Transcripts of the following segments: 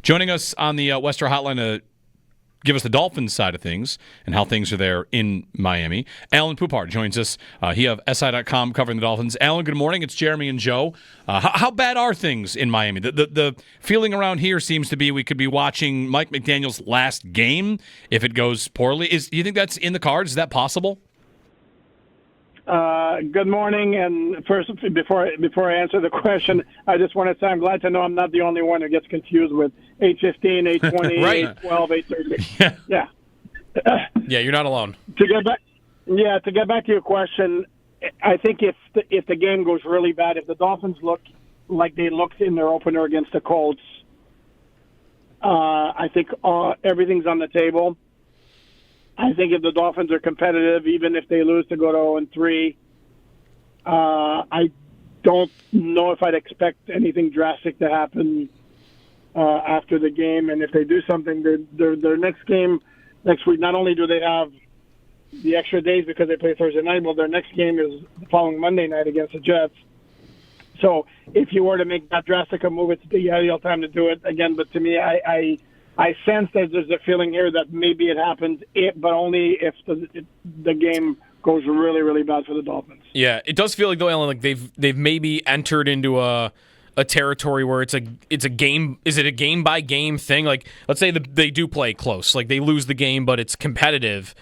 Joining us on the Western Hotline to give us the Dolphins side of things and how things are there in Miami, Alain Poupart joins us. He of SI.com covering the Dolphins. Alain, good morning. It's Jeremy and Joe. How bad are things in Miami? The feeling around here seems to be we could be watching Mike McDaniel's last game if it goes poorly. Do you think that's in the cards? Is that possible? Good morning, and first, before I answer the question, I just want to say I'm glad to know I'm not the only one who gets confused with 8:15, 8:20, right. 8:12, 8:30. Yeah. Yeah, you're not alone. To get back to your question, I think if the game goes really bad, if the Dolphins look like they looked in their opener against the Colts, I think everything's on the table. I think if the Dolphins are competitive, even if they lose to go to 0-3, I don't know if I'd expect anything drastic to happen after the game. And if they do something, their next game next week, not only do they have the extra days because they play Thursday night, well, their next game is the following Monday night against the Jets. So if you were to make that drastic a move, it's the ideal time to do it again. But to me, I sense that there's a feeling here that maybe it happens, but only if the game goes really, really bad for the Dolphins. Yeah, it does feel like, though, Alan, like they've maybe entered into a territory where it's a game. Is it a game by game thing? Like, let's say they do play close, like they lose the game, but it's competitive.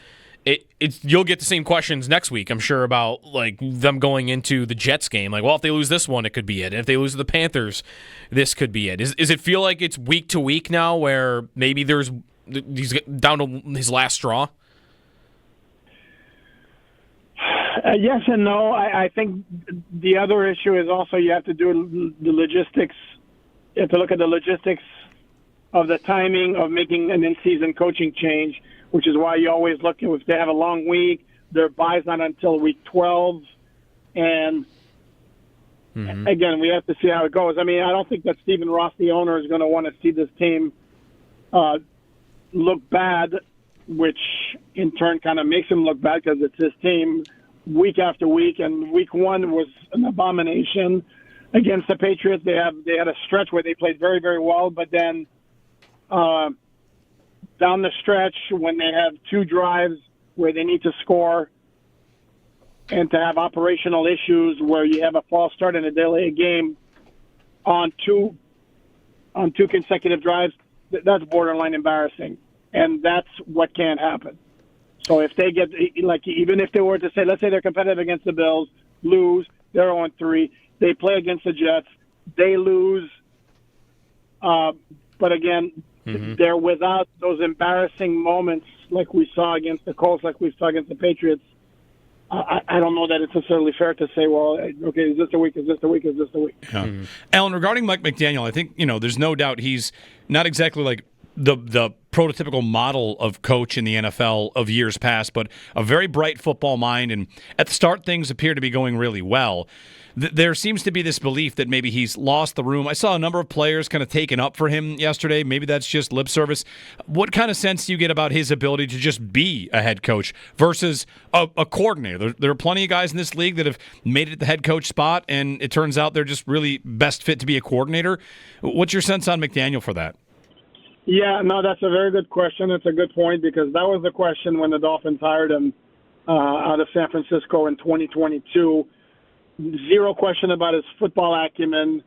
You'll get the same questions next week, I'm sure, about like them going into the Jets game. Like, well, if they lose this one, it could be it. And if they lose to the Panthers, this could be it. Does it feel like it's week to week now, where maybe he's down to his last straw? Yes and no. I think the other issue is also you have to do the logistics. You have to look at the logistics of the timing of making an in-season coaching change, which is why you always look at if they have a long week, their bye's not until week 12. And again, we have to see how it goes. I mean, I don't think that Stephen Ross, the owner, is going to want to see this team look bad, which in turn kind of makes him look bad because it's his team week after week. And week one was an abomination against the Patriots. They had a stretch where they played very, very well, but then down the stretch when they have two drives where they need to score and to have operational issues where you have a false start and a delay a game on two consecutive drives, that's borderline embarrassing. And that's what can't happen. So if they get, like, even if they were to say, let's say they're competitive against the Bills, lose, they're 0-3, they play against the Jets, they lose, but again, they're without those embarrassing moments like we saw against the Colts, like we saw against the Patriots. I don't know that it's necessarily fair to say, well, okay, is this a week, is this a week, is this a week? Yeah. Alan, regarding Mike McDaniel, I think, there's no doubt he's not exactly like the prototypical model of coach in the NFL of years past, but a very bright football mind, and at the start, things appear to be going really well. There seems to be this belief that maybe he's lost the room. I saw a number of players kind of taken up for him yesterday. Maybe that's just lip service. What kind of sense do you get about his ability to just be a head coach versus a coordinator? There are plenty of guys in this league that have made it at the head coach spot, and it turns out they're just really best fit to be a coordinator. What's your sense on McDaniel for that? Yeah, no, that's a very good question. It's a good point because that was the question when the Dolphins hired him out of San Francisco in 2022. Zero question about his football acumen.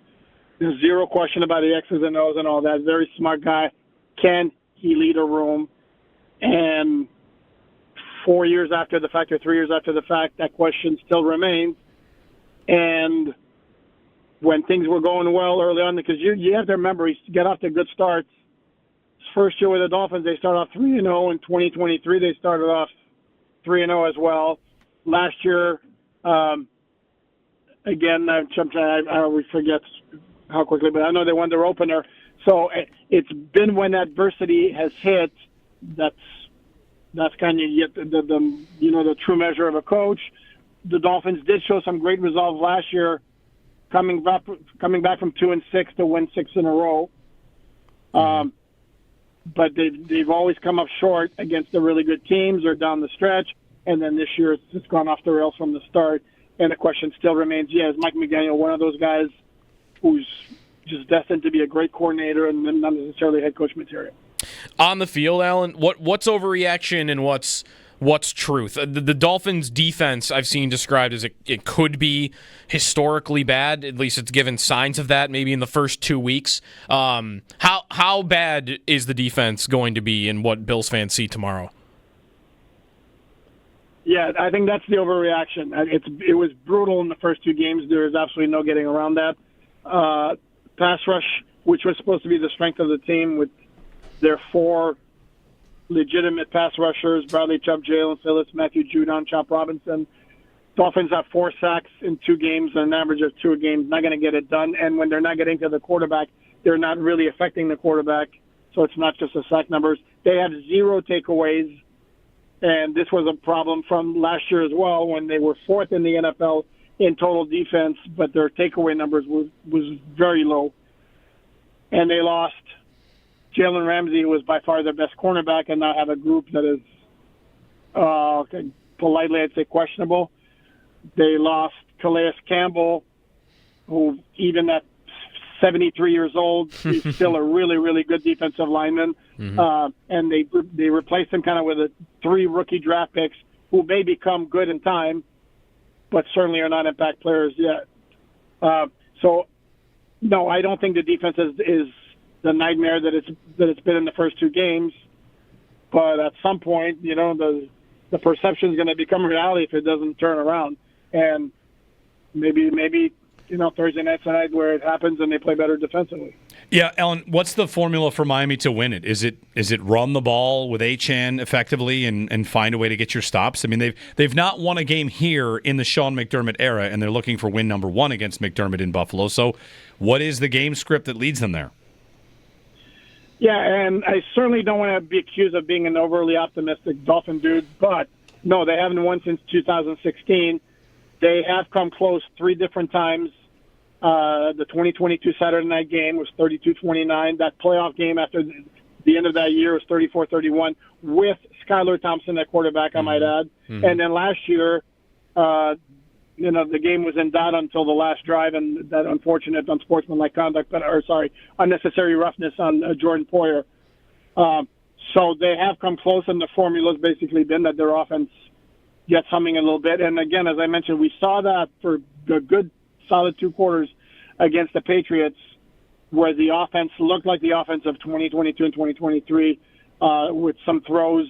There's zero question about the X's and O's and all that. Very smart guy. Can he lead a room? And 4 years after the fact or 3 years after the fact, that question still remains. And when things were going well early on, because you have to remember, he got off to good starts. His first year with the Dolphins, they started off 3-0. In 2023, they started off 3-0 as well. Last year, again, I always forget how quickly, but I know they won their opener. So it's been when adversity has hit that's kind of the true measure of a coach. The Dolphins did show some great resolve last year, coming back from 2-6 to win 6 in a row. But they've always come up short against the really good teams or down the stretch, and then this year it's gone off the rails from the start. And the question still remains, is Mike McDaniel one of those guys who's just destined to be a great coordinator and not necessarily head coach material. On the field, Alan, what's overreaction and what's truth? The Dolphins' defense I've seen described as it could be historically bad. At least it's given signs of that maybe in the first 2 weeks. How bad is the defense going to be in what Bills fans see tomorrow? Yeah, I think that's the overreaction. It was brutal in the first 2 games. There is absolutely no getting around that. Pass rush, which was supposed to be the strength of the team with their 4 legitimate pass rushers, Bradley Chubb, Jalen Phillips, Matthew Judon, Chop Robinson. Dolphins have 4 sacks in 2 games, an average of 2 a game. Not going to get it done. And when they're not getting to the quarterback, they're not really affecting the quarterback. So it's not just the sack numbers. They have 0 takeaways. And this was a problem from last year as well when they were 4th in the NFL in total defense, but their takeaway numbers was very low. And they lost Jalen Ramsey, who was by far their best cornerback, and now have a group that is, politely I'd say, questionable. They lost Calais Campbell, who even at 73 years old is still a really, really good defensive lineman. Mm-hmm. And they replaced him kind of with 3 rookie draft picks who may become good in time, but certainly are not impact players yet. So, no, I don't think the defense is the nightmare that it's been in the first 2 games. But at some point, the perception is going to become reality if it doesn't turn around. And maybe Thursday night tonight where it happens and they play better defensively. Yeah, Alan, what's the formula for Miami to win it? Is it run the ball with Achane effectively and find a way to get your stops? I mean, they've not won a game here in the Sean McDermott era, and they're looking for win number 1 against McDermott in Buffalo. So what is the game script that leads them there? Yeah, and I certainly don't want to be accused of being an overly optimistic Dolphin dude, but no, they haven't won since 2016. They have come close 3 different times. The 2022 Saturday night game was 32-29. That playoff game after the end of that year was 34-31 with Skylar Thompson at quarterback, I might add. Mm-hmm. And then last year, the game was in doubt until the last drive and that unfortunate unsportsmanlike conduct, unnecessary roughness on Jordan Poyer. So they have come close, and the formula's basically been that their offense gets humming a little bit. And again, as I mentioned, we saw that for a good solid 2 quarters against the Patriots, where the offense looked like the offense of 2022 and 2023 with some throws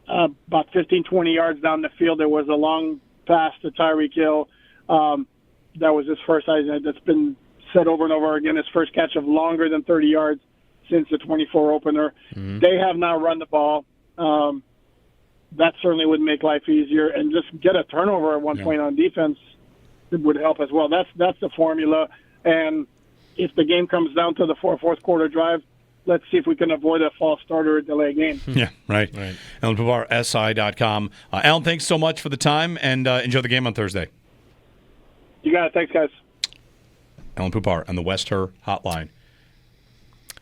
about 15, 20 yards down the field. There was a long pass to Tyreek Hill. That was his first, that's been said over and over again, his first catch of longer than 30 yards since the 24 opener. Mm-hmm. They have now run the ball. That certainly would make life easier, and just get a turnover at one point on defense would help as well. That's the formula. And if the game comes down to the fourth quarter drive, let's see if we can avoid a false start or a delay game. Yeah, right. Alain Poupart, SI.com. Alan, thanks so much for the time, and enjoy the game on Thursday. You got it. Thanks, guys. Alain Poupart on the West Her Hotline.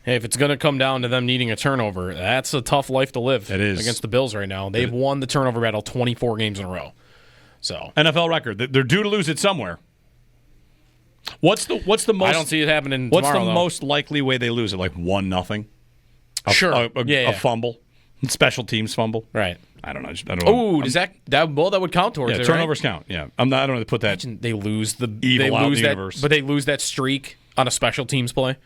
Hey, if it's going to come down to them needing a turnover, that's a tough life to live. It is. Against the Bills right now. They've won the turnover battle 24 games in a row. So NFL record. They're due to lose it somewhere. What's the most? I don't see it happening What's tomorrow, the most likely way they lose it? Like 1-0? Sure. A fumble? Special teams fumble? Right. I don't know. Oh, does that would count towards it, turnovers right? count. Yeah. I don't know to put that. Imagine they lose the evil out in the that, universe. but they lose that streak on a special teams play.